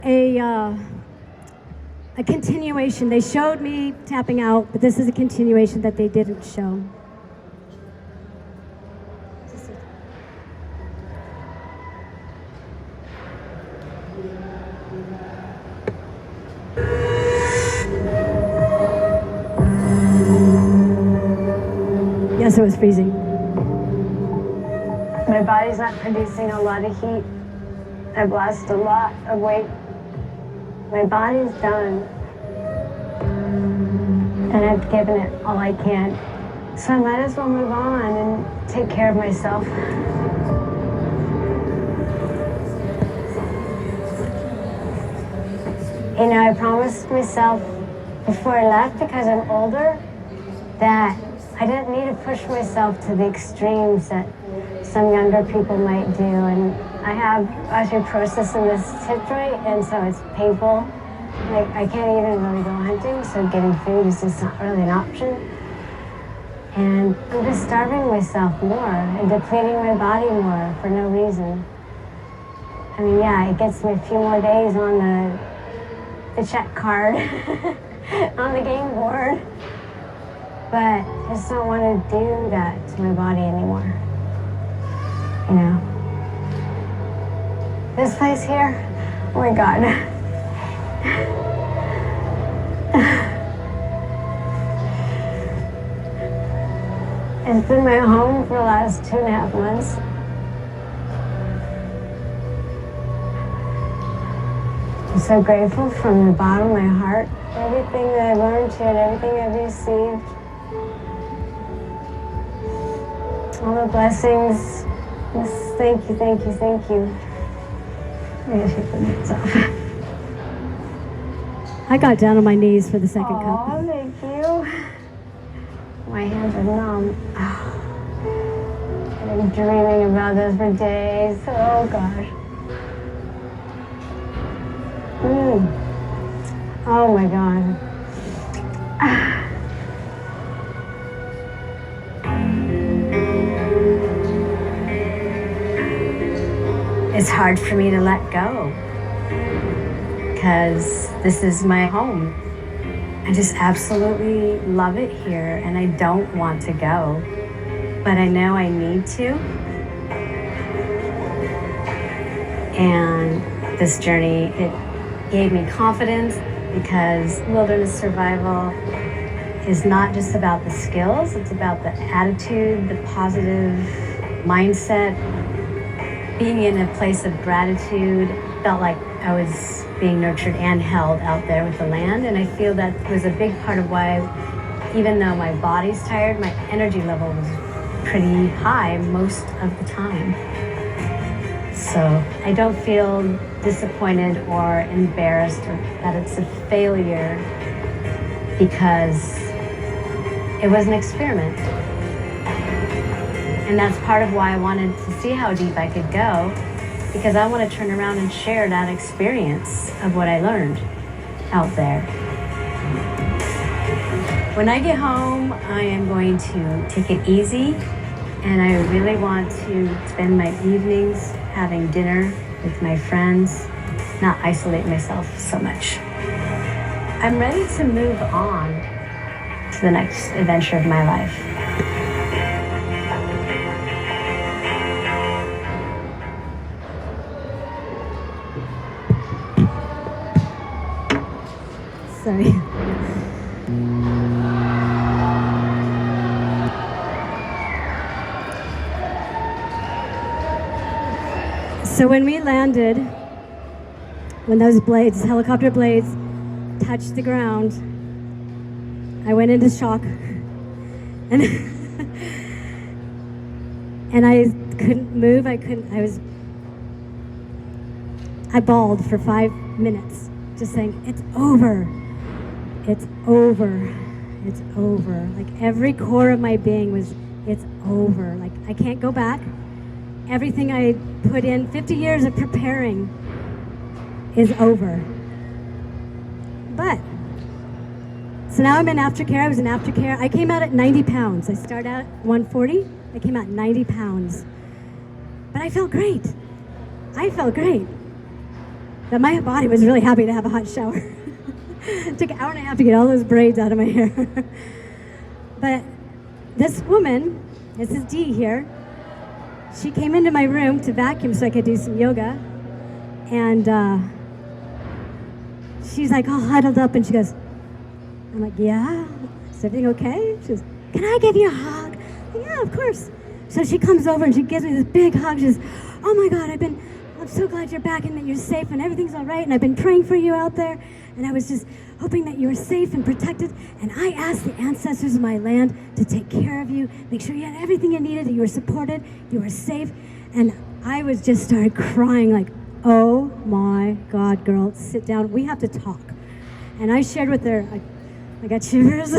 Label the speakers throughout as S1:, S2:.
S1: A continuation. They showed me tapping out, but this is a continuation that they didn't show. Yes, it was freezing.
S2: My body's not producing a lot of heat. I've lost a lot of weight. My body's done. And I've given it all I can. So I might as well move on and take care of myself. You know, I promised myself before I left, because I'm older, that I didn't need to push myself to the extremes that some younger people might do. And I have osteoporosis in this hip joint, and so it's painful. Like, I can't even really go hunting, so getting food is just not really an option. And I'm just starving myself more and depleting my body more for no reason. I mean, yeah, it gets me a few more days on the check card, on the game board. But I just don't want to do that to my body anymore. You know? This place here, oh my God. It's been my home for the last 2.5 months. I'm so grateful from the bottom of my heart. Everything that I've learned here and everything I've received. All the blessings. Just thank you, thank you, thank you. I'm gonna take the mitts off.
S1: I got down on my knees for the second cup.
S2: Oh, thank you. My hands are numb. Oh. I've been dreaming about this for days. Oh gosh. Oh my God. It's hard for me to let go because this is my home. I just absolutely love it here and I don't want to go, but I know I need to. And this journey, it gave me confidence because wilderness survival is not just about the skills, it's about the attitude, the positive mindset. Being in a place of gratitude felt like I was being nurtured and held out there with the land. And I feel that was a big part of why, even though my body's tired, my energy level was pretty high most of the time. So I don't feel disappointed or embarrassed or that it's a failure because it was an experiment. And that's part of why I wanted to see how deep I could go, because I want to turn around and share that experience of what I learned out there. When I get home, I am going to take it easy, and I really want to spend my evenings having dinner with my friends, not isolate myself so much. I'm ready to move on to the next adventure of my life.
S1: Sorry. So when we landed, when those blades, helicopter blades, touched the ground, I went into shock. And and I couldn't move. I bawled for 5 minutes, just saying, it's over. It's over. It's over. Like every core of my being was, it's over. Like I can't go back. Everything I put in 50 years of preparing is over. But, so now I'm in aftercare. I was in aftercare. I came out at 90 pounds. I started out at 140. I came out 90 pounds. But I felt great. I felt great. that my body was really happy to have a hot shower. It took an hour and a half to get all those braids out of my hair. But this woman, this is Dee here, she came into my room to vacuum so I could do some yoga. And she's like all huddled up and she goes, I'm like, yeah, is everything okay? She goes, can I give you a hug? Like, yeah, of course. So she comes over and she gives me this big hug. She says, oh my God, I'm so glad you're back and that you're safe and everything's all right. And I've been praying for you out there. And I was just hoping that you were safe and protected. And I asked the ancestors of my land to take care of you, make sure you had everything you needed, that you were supported, you were safe. And I was just started crying like, oh my God, girl, sit down. We have to talk. And I shared with her, I got shivers.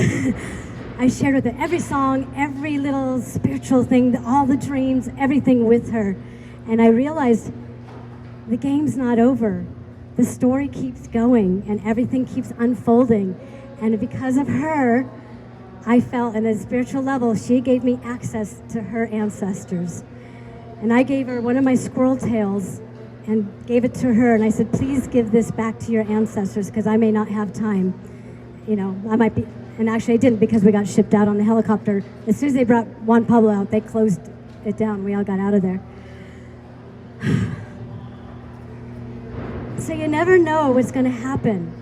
S1: I shared with her every song, every little spiritual thing, all the dreams, everything with her. And I realized the game's not over. The story keeps going and everything keeps unfolding. And because of her, I felt on a spiritual level, she gave me access to her ancestors. And I gave her one of my squirrel tails and gave it to her. And I said, please give this back to your ancestors because I may not have time. You know, I might be, and actually I didn't because we got shipped out on the helicopter. As soon as they brought Juan Pablo out, they closed it down. We all got out of there. So you never know what's going to happen.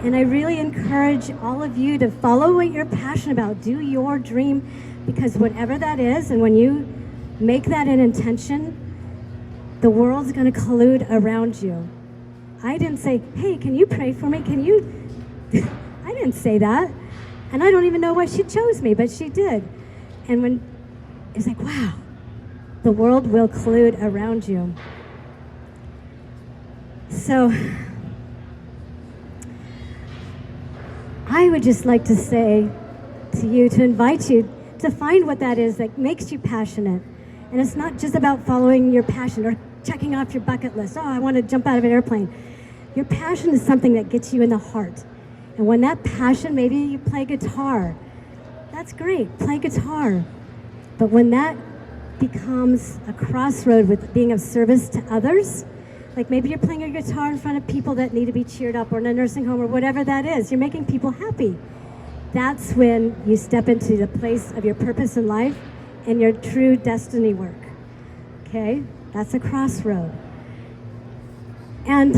S1: And I really encourage all of you to follow what you're passionate about. Do your dream, because whatever that is, and when you make that an intention, the world's going to collude around you. I didn't say, hey, can you pray for me? Can you? I didn't say that. And I don't even know why she chose me, but she did. And when it's like, wow, the world will collude around you. So I would just like to say to you, to invite you to find what that is that makes you passionate. And it's not just about following your passion or checking off your bucket list. Oh, I want to jump out of an airplane. Your passion is something that gets you in the heart. And when that passion, maybe you play guitar. That's great, play guitar. But when that becomes a crossroad with being of service to others, like maybe you're playing your guitar in front of people that need to be cheered up or in a nursing home or whatever that is, you're making people happy. That's when you step into the place of your purpose in life and your true destiny work. Okay? That's a crossroad. And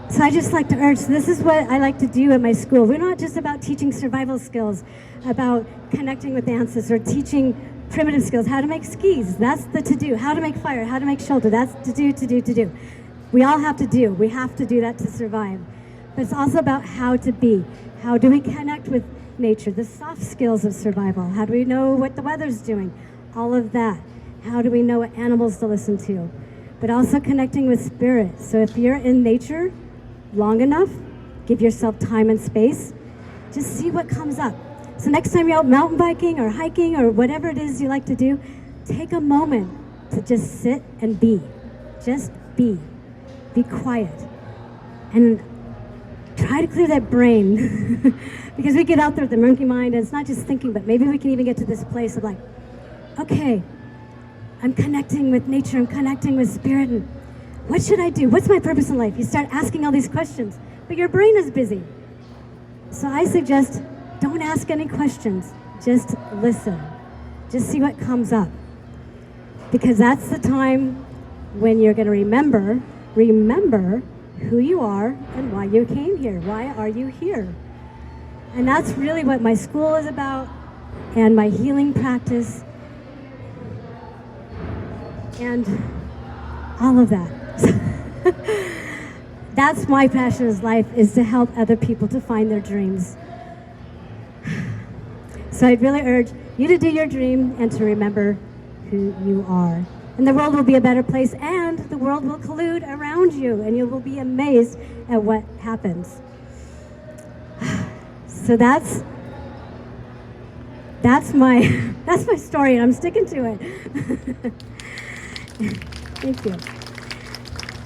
S1: so I just like to urge, this is what I like to do at my school. We're not just about teaching survival skills, about connecting with ancestors or teaching primitive skills, how to make skis, that's the to-do, how to make fire, how to make shelter, that's to-do. We all have to do. We have to do that to survive. But it's also about how to be. How do we connect with nature, the soft skills of survival? How do we know what the weather's doing? All of that. How do we know what animals to listen to? But also connecting with spirit. So if you're in nature long enough, give yourself time and space, just see what comes up. So next time you're out mountain biking or hiking or whatever it is you like to do, take a moment to just sit and be. Just be. Be quiet. And try to clear that brain. Because we get out there with the monkey mind and it's not just thinking, but maybe we can even get to this place of like, okay, I'm connecting with nature, I'm connecting with spirit, and what should I do? What's my purpose in life? You start asking all these questions, but your brain is busy. So I suggest don't ask any questions, just listen. Just see what comes up. Because that's the time when you're going to remember who you are and why you came here. Why are you here? And that's really what my school is about and my healing practice and all of that. That's my passion in life, is to help other people to find their dreams. So I'd really urge you to do your dream and to remember who you are. And the world will be a better place, and the world will collude around you, and you will be amazed at what happens. So that's my story, and I'm sticking to it. Thank you.